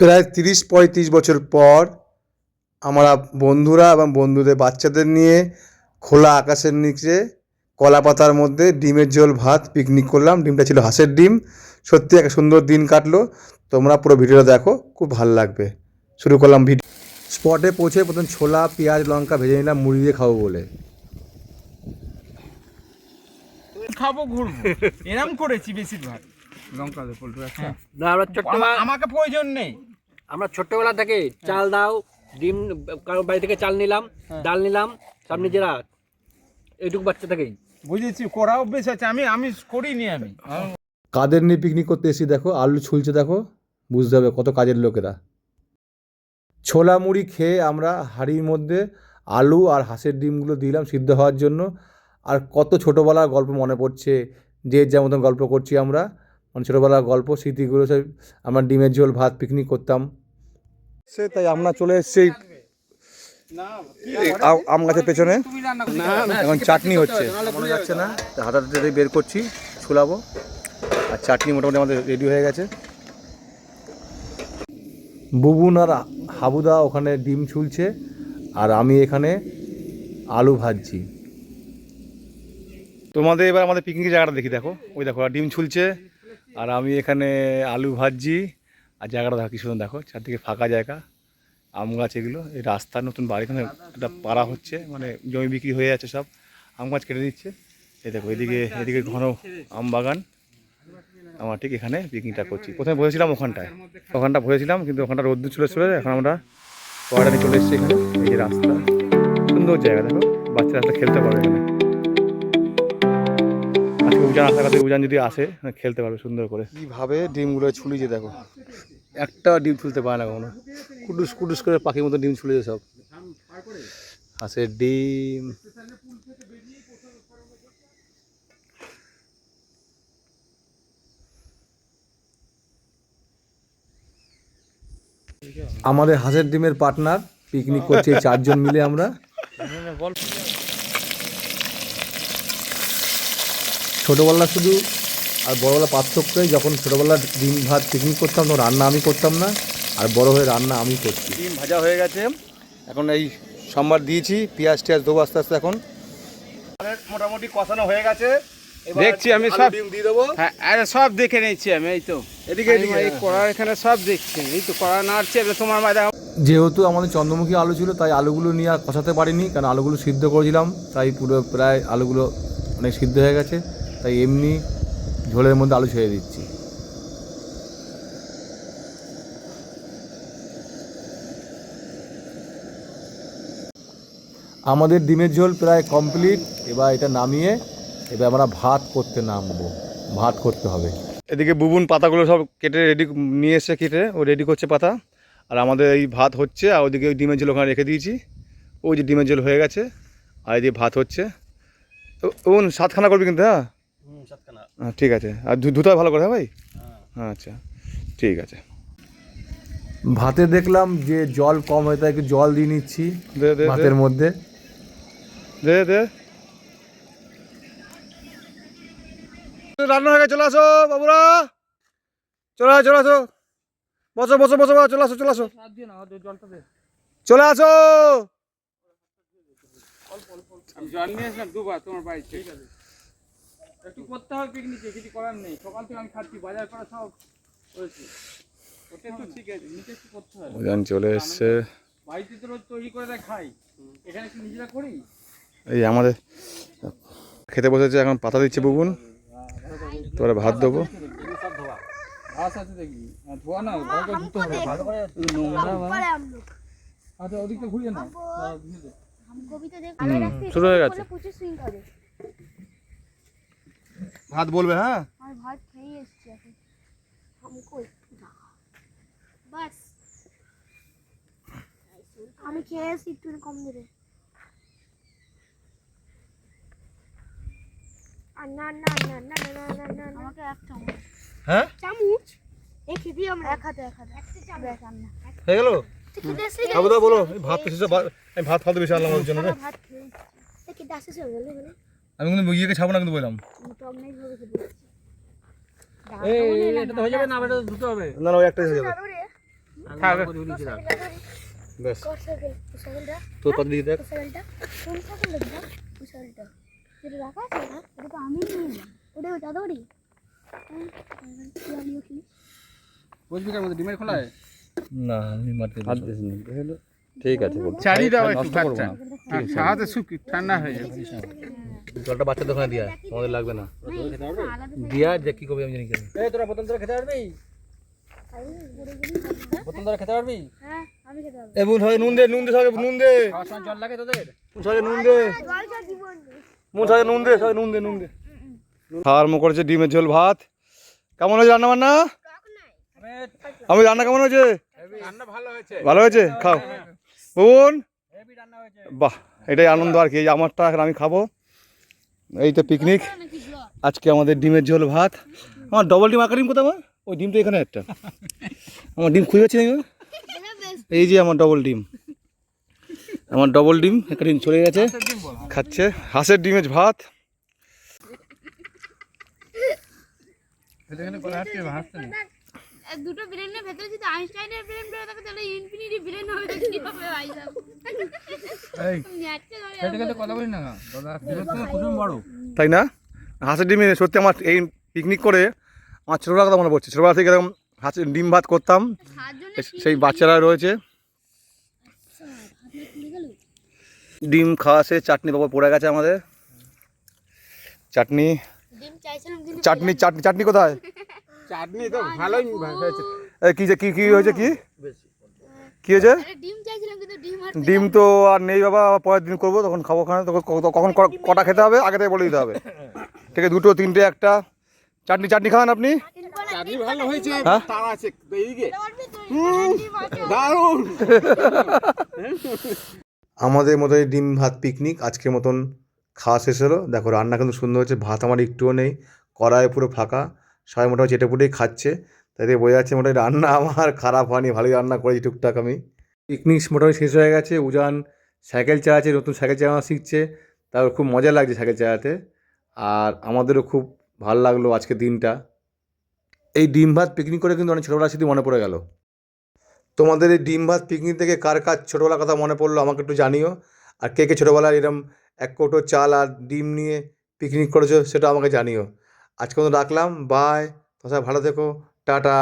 প্রায় ৩০-৩৫ বছর পর আমরা বন্ধুরা এবং বন্ধুদের বাচ্চাদের নিয়ে খোলা আকাশের নিচে কলা পাতার মধ্যে ডিমের ঝোল ভাত পিকনিক করলাম। ডিমটা ছিল হাঁসের ডিম। সত্যি একটা সুন্দর দিন কাটলো। তোমরা পুরো ভিডিওটা দেখো, খুব ভালো লাগবে। শুরু করলাম ভিডিও। স্পটে পৌঁছে প্রথম ছোলা পেঁয়াজ লঙ্কা ভেজে নিলাম মুড়ি দিয়ে খাবো বলে। খাবো ঘুরবো এরম করেছি বেশিরভাগ লঙ্কা দিয়ে পল্টু। আচ্ছা না আমরা ছোট্টবেলা আমাকে প্রয়োজন নেই। আমরা ছোট্টবেলা থেকে চাল দাও ডিম কারোর বাড়ি থেকে চাল নিলাম ডাল নিলাম সব নিজেরা এইটুকু বাচ্চা থেকেই বুঝেছি, করা অভ্যেস আছে। আমি করিনি। আমি কাদের নিয়ে পিকনিক করতে এসেছি দেখো, আলু ছুলছে দেখো, বুঝতে হবে কত কাজের লোকেরা। ছোলা মুড়ি খেয়ে আমরা হাঁড়ির মধ্যে আলু আর হাঁসের ডিমগুলো দিলাম সিদ্ধ হওয়ার জন্য। আর কত ছোটোবেলার গল্প মনে পড়ছে, যে যার মতন গল্প করছি আমরা, মানে ছোটোবেলার গল্প স্মৃতিগুলো সব। আমরা ডিমের ঝোল ভাত পিকনিক করতাম সে, তাই আমরা চলে এসেছি আম গাছের পেছনে। এখন চাটনি হচ্ছে, মনে যাচ্ছে না, হাতাতে বের করছি, ছুলাবো। আর চাটনি মোটামুটি আমাদের রেডি হয়ে গেছে। বুবুন আর হাবুদা ওখানে ডিম ছুলছে, আর আমি এখানে আলু ভাজছি। তোমাদের এবার আমাদের পিকনিক জায়গাটা দেখি, দেখো ওই দেখো ডিম ছুলছে আর আমি এখানে আলু ভাজছি। আর জায়গাটা দেখো কি সুন্দর, দেখো চারদিকে ফাঁকা জায়গা, আম গাছ এগুলো। এই রাস্তা নতুন বাড়ি, এখানে একটা পাড়া হচ্ছে, মানে জমি বিক্রি হয়ে যাচ্ছে, সব আম গাছ কেটে দিচ্ছে। এই দেখো এদিকে ঘন আম বাগান। আমরা ঠিক এখানে পিকনিকটা করছি। প্রথমে বসেছিলাম ওখানটা বসেছিলাম, কিন্তু ওখানটা রোদ্দুর চলে এখন আমরা পড়াটা নিয়ে চলে এসেছি এখানে। এই যে রাস্তা, সুন্দর জায়গা, দেখো বাচ্চারা রাস্তা খেলতে পারবে এখানে। আজকে উজান আসার কাছে, উজান যদি আসে খেলতে পারবে সুন্দর করে। কীভাবে ডিমগুলো ছুলিছে দেখো, একটা ডিম ছুলতে পারে না কখনো, কুটুস কুটুস করে পাখির মতো ডিম ছুলেছে সব। হাঁসের ডিম, আমাদের হাঁসের ডিমের পার্টনার পিকনিক করছে 4 জন মিলে আমরা। ছোটোবেলা শুধু আর বড়োবেলা পার্থক্যই, যখন ছোটোবেলা ডিম ভাত পিকনিক করতাম তখন রান্না আমি করতাম না, আর বড়ো হয়ে রান্না আমি করছি। ডিম ভাজা হয়ে গেছে, এখন এই সম্বার দিয়েছি, পেঁয়াজ টিয়াজ দেবো আস্তে আস্তে। এখন মোটামুটি কষানো হয়ে গেছে, দেখছি আমি সব ডিম দিয়ে দেবো। হ্যাঁ, আরে সব দেখে নিচ্ছি আমি। এই তো এদিকে এই কড়ার এখানে সব দেখছি। এই তো কড়া নাড়ছে, এটা তোমার মাঝে। যেহেতু আমাদের চন্দ্রমুখী আলু ছিল, তাই আলুগুলো নিয়ে আর কষাতে পারিনি, কারণ আলুগুলো সিদ্ধ করেছিলাম, তাই পুরো প্রায় আলুগুলো অনেক সিদ্ধ হয়ে গেছে। তাই এমনি ঝোলের মধ্যে আলু ছেড়ে দিচ্ছি। আমাদের ডিমের ঝোল প্রায় কমপ্লিট। এবার এটা নামিয়ে এবার আমরা ভাত করতে নামবো, ভাত করতে হবে। এদিকে বুবুন পাতাগুলো সব কেটে রেডি নিয়ে এসে, কেটে ও রেডি করছে পাতা। আর আমাদের এই ভাত হচ্ছে, আর ওইদিকে ওই ডিমের ঝোল ওখানে রেখে দিয়েছি। ওই যে ডিমের ঝোল হয়ে গেছে, আর এই যে ভাত হচ্ছে। ও 7খানা করবি কিন্তু? হ্যাঁ হ্যাঁ ঠিক আছে। আর ধুতে ভালো করে, হ্যাঁ ভাই? হ্যাঁ আচ্ছা ঠিক আছে। ভাতে দেখলাম যে জল কম হয়ে, তাই একটু জল দিয়ে নিচ্ছি ভাতের মধ্যে। দে রান্না হয়ে গেছে, চলে আসো বাবুরা, চলে আসো, বসো চলে আসো চলে আসো। জল নিয়ে আসলাম দুবার তোমার বাড়িতে। একটু করতে হবে পিকনিকে, কিছু করার নেই। সকাল থেকে আমি খাচ্ছি, বাজার করা সব করেছি। ওটা তো ঠিক আছে, নিচে একটু করতে হবে। চলে এসছে, বাড়িতে তো রোজ তৈরি করে খাই, এখানে কি নিজেরা করি। এই আমাদের খেতে বসেছে, এখন পাতা দিচ্ছে বুবুন, তোরা ভাত দেবো। ঘাস আছে দেখি, ধোয়া না, ভালো করে ধুতে হবে, ভালো করে নোংরা। আচ্ছা ওদিকটা ঘুরিয়ে নাও। শুরু হয়ে গেছে ভাত বলবে। হ্যাঁ ভাত খেয়ে এসছি এখন, বাস আমি খেয়ে এসছি, একটু কম দেবে। না আমাকে এক চামচ। হ্যাঁ চামচ এই খেতে আমরা এক হাতে হয়ে গেল। বাবুদা বলো, ভাত এসেছে, আমি ভাত ফালতে বেশি আনলাম ওর জন্য। ভাত খেয়ে খেতে আসছে বলে বলে আমি কিন্তু ইয়েকে ছাবো না, কিন্তু বললাম টক নেই ভাবে খেতে। এই এটা তো হয়ে যাবে না, এটা ধুতে হবে না, ওই একটাই হয়ে যাবে। থাক। ব্যাস সাইকেলটা তোর কত দিকে দেখ সাইকেলটা কোন সাইকেলটা দিবা ওই সাইকেলটা যেটা রাখা আছে না ওটা তো আমি নিয়ে নিলাম ওটা দাদুরি বসবিটার মধ্যে ডিমের খোলায় না আমি মারতে ঠিক আছে বল চারি দাও একটু নষ্ট করবো ভাতটা না সাহাতে শুকি ঠান্ডা হয়ে যাবে জলটা বাচ্চাদের ওখানে দিয়া আমাদের লাগবে না দিয়া যে কি করবি আমি জানি কেন এই তোরা বোতল ধরে খেতে পারবি? বোতল ধরে খেতে পারবি? হ্যাঁ আমি খেতে পারবো এ বুন সবাই নুন দে সবাই নুন দে খাওয়ার সময় জল লাগে তোদের? সবাই নুন দে জলটা দিব মুন সবাই নুন দে সবাই নুন দে খাওয়ার মুখ করেছে ডিমের ঝোল ভাত কেমন হয়েছে রান্না বান্না আমি রান্না কেমন হয়েছে রান্না ভালো হয়েছে ভালো হয়েছে খাও বোন হেভি রান্না হয়েছে। বাহ এটাই আনন্দ আর কি এই আমারটা এখন আমি খাবো এই তো পিকনিক আজকে আমাদের ডিমের ঝোল ভাত আমার ডবল ডিম আঁকা ডিম কোথাও আমার ওই ডিমটা এখানে একটা আমার ডিম খুঁজে পাচ্ছি না আমি। এই যে আমার ডবল ডিম একটা ডিম চলে গেছে খাচ্ছে হাঁসের ডিমের ভাত এখানে কলা হাতে ভাসতে নেই দুটো ব্রেনের ভেতরে যদি আইনস্টাইনের ব্রেন বেরো থাকে তাহলে ইনফিনিটি ব্রেন হবে তো কি হবে ভাই সাহেব এই ম্যাচে ধরে খেতে খেতে কথা বলি না দাদা ডিমের থেকে কুসুম বড় তাই না হাঁসের ডিমে সত্যি আমার এই পিকনিক করে আমার ছোটোবেলা কথা মনে পড়ছে ছোটোবেলা থেকে এরকম হাঁসের ডিম ভাত করতাম সেই বাচ্চারা রয়েছে ডিম খাওয়া সে চাটনি বাবা পড়ে গেছে আমাদের চাটনি ডিম চাইছিলাম কিন্তু চাটনি চাটনি চাটনি কোথায় চাটনি তো ভালোই হয়েছে এই কি যে কি হয়েছে কি হয়েছে আরে ডিম চাইছিলাম কিন্তু ডিম আর ডিম তো আর নেই বাবা পরের দিন করবো তখন খাবো ওখানে কখন কটা খেতে হবে আগে থেকে বলে দিতে হবে ঠিক আছে দুটো তিনটে একটা চাটনি খান আপনি চাটনি ভালো হয়েছে হ্যাঁ? তার আছে এইদিকে দারুণ আমাদের মতো এই ডিম ভাত পিকনিক আজকের মতন খাওয়া শেষ হলো দেখো রান্না কিন্তু সুন্দর হচ্ছে ভাত আমার একটুও নেই কড়াই পুরো ফাঁকা সবাই মোটামুটি চেটেপুটেই খাচ্ছে তাই দিয়ে বোঝা যাচ্ছে মোটামুটি রান্না আমার খারাপ হয়নি ভালোই রান্না করেছি টুকটাক আমি পিকনিক মোটামুটি শেষ হয়ে গেছে উজান সাইকেল চালাচ্ছে নতুন সাইকেল চালানো শিখছে তার খুব মজা লাগছে সাইকেল চালাতে আর আমাদেরও খুব ভালো লাগলো আজকের দিনটা এই ডিম ভাত পিকনিক করে কিন্তু অনেক ছোটোবেলার স্মৃতি মনে পড়ে গেল তোমাদের এই ডিম ভাত পিকনিক থেকে কার কার ছোটোবেলার কথা মনে পড়লো আমাকে একটু জানিও আর কে কে ছোটোবেলায় এরকম এক কৌটো চাল আর ডিম নিয়ে পিকনিক করেছো সেটা আমাকে জানিও আজকে মতো রাখলাম বাই তোমরা ভালো থেকো টাটা